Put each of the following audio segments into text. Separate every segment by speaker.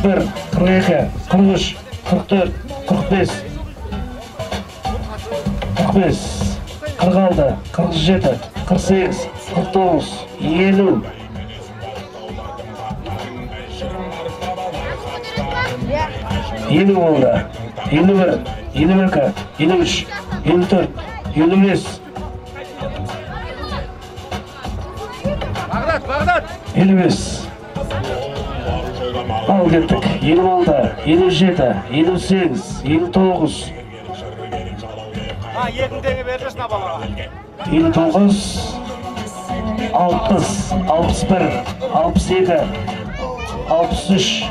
Speaker 1: 41, 42, 43, 44, 45, 45, 46, 47, 48, 49, 50. 50 oldu. 51, 52, 53, 54, 55.
Speaker 2: Bağdat.
Speaker 1: 55. Al kettik. 56, 57, 58, 59.
Speaker 2: Ha, yedindeki verirsin baba.
Speaker 1: 59, 60, 61, 62, 63,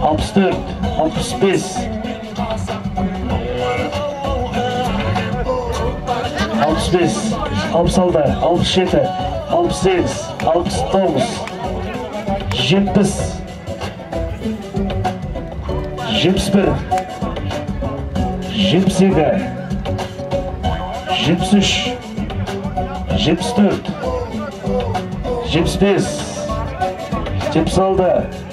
Speaker 1: 64, 65, 65, 66, 67, 68, 69, 70, 71, 72, 73, 74, 75, 76.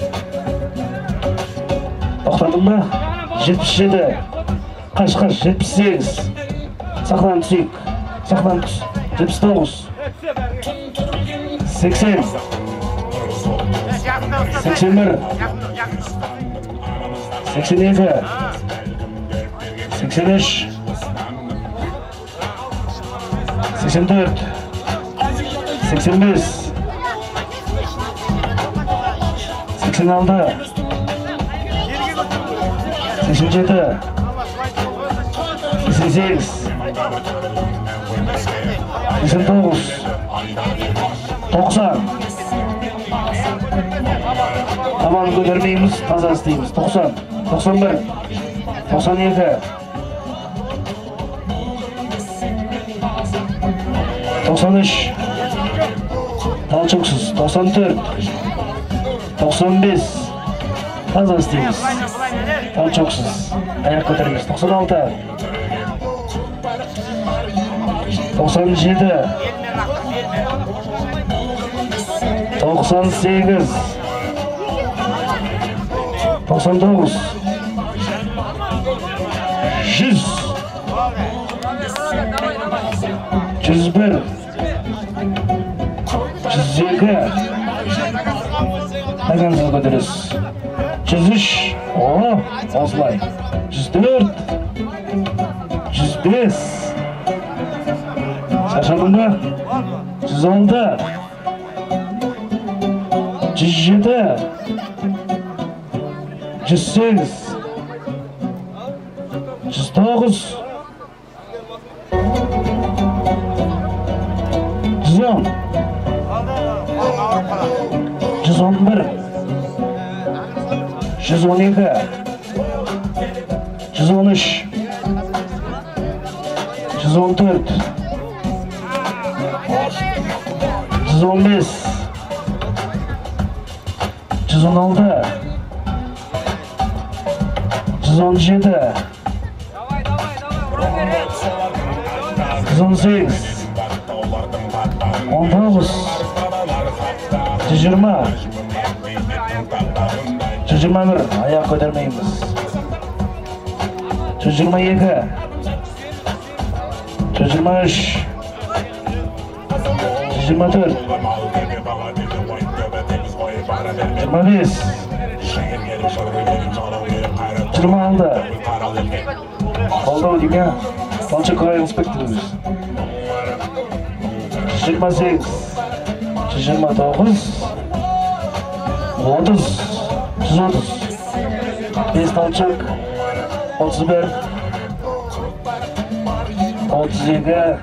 Speaker 1: Toxtadın mı? 77. Kaç 78. Saklan tüyük. Saklan tüs. 79. 80. 81. 82. 83. 84. 85. 86. 87, 88, 89, 90. Tabanı götürmeyimiz, taza isteyimiz. 90, 91, 92, 93, talçıksız, 94, 95. Taza isteyimiz. Talçıksız. Ayak götürmemiz. 96, 97, 98, 99, 100, 101, 102. Ayağınızı götürürüz. 103. Oo, osmay. 104. 105. Şaşırdın mı? 106. 107. 108. 109. 110. 111. 112, 113, 114, 115, 116, 117, 118, 19, 120, 121. Ayak götürmeyimiz. 122, 123, 124, 125, 126. Oldu değil mi? Balçık Koray inspektörümüz. 128, 129, 30, 130. 5 talçık. 31, 37,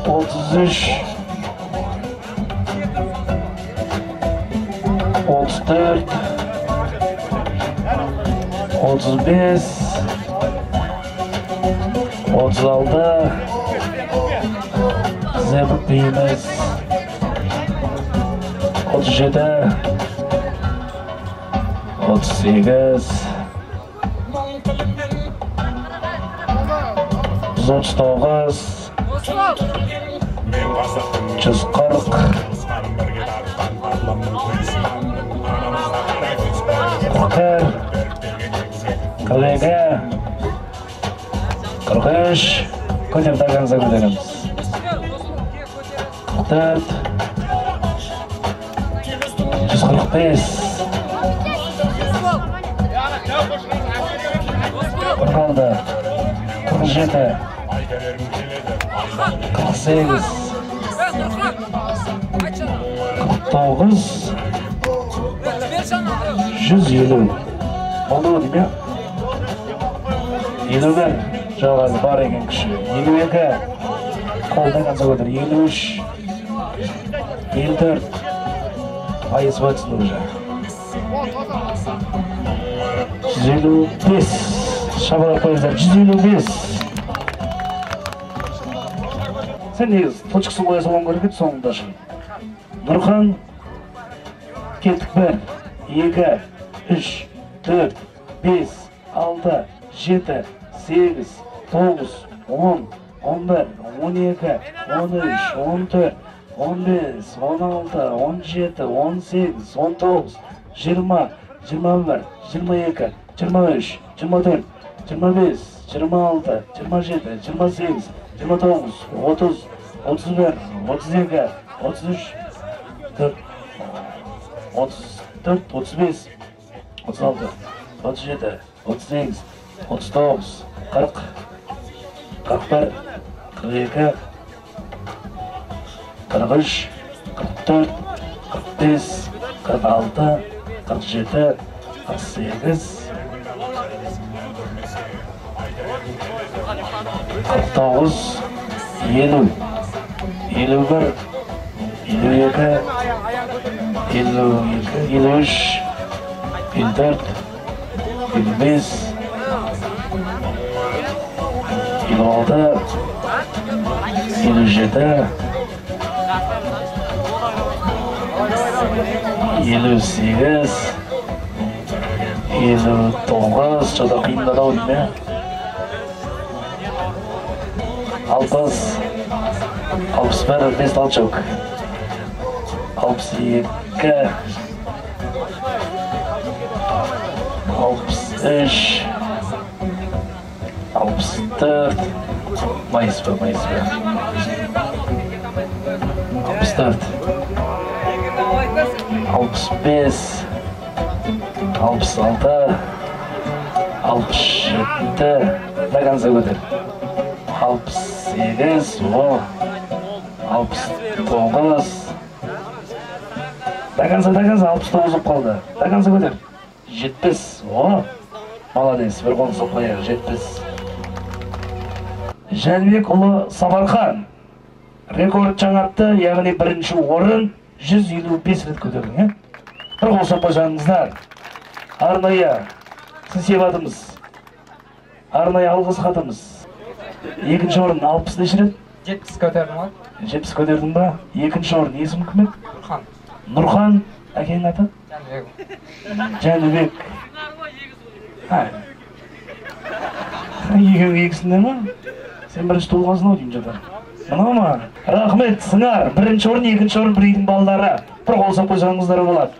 Speaker 1: 33, 34, 35, 36. Zebuk beyimiz. 37, 38, 139, 140, 41, 42, 43, ko'tarib darganza ko'taramiz. 44, 145, 46, 47, 48, 49, 150. Oldu mu değil mi? 51, жалғасы бар екен күші. 52, қолдан қанса көтір. 53, 54, айыз батсын уже. 155, шабалап қойыздар. 155. Sen негіз, точкасын қоя салған көріп еді соңында шын. Нұрхан, кеттік 1, 2, 3, 4, 5, 6, 7, 8, 9, 10, 11, 12, 13, 14, 15, 16, 17, 18, 19, 20, 21, 22, 23, 24, 25, 26, 27, 28, 29, 30, 31, 32, 33, 34, 35, 36, 37, 38, 39, 40, 41, 42, 43, 44, 45, 46, 47, 48, 49, 50, 51, 52, 53, 54, 55, 56, 57, 58, 59, çoda kıyımda da olayım ya. 60, 61, 5 dal çok. 62, 63, 64, Mayıs be. 64, 65, 66, 67, daganza götür. 68, 69, daganza 69 kaldı. Daganza götür. 70, молодец, bir konu soqlayar, 70. Жәнібек ұлы Сапархан рекорд жаңартты, яғни бірінші орын 155 рет көтерген. Bir қол соқпасаңыздар. Арнайы сыйладымыз. Арнайы алғыс хатымыз. Екінші орын 60 рет.
Speaker 3: 70 көтердім ғой.
Speaker 1: 70 көтердің ба? Екінші орын есімі кім еді?
Speaker 3: Нұрхан.
Speaker 1: Нұрхан, әкеңнің аты? Жәнібек. Екісінде ма? Сен бірінші тұлғасың ау деймін жатыр. Мынау ма? Рахмет, сыңар. Бірінші орын, екінші орын, бірейдің балдары. Bir қол соқпасаңыздар болады.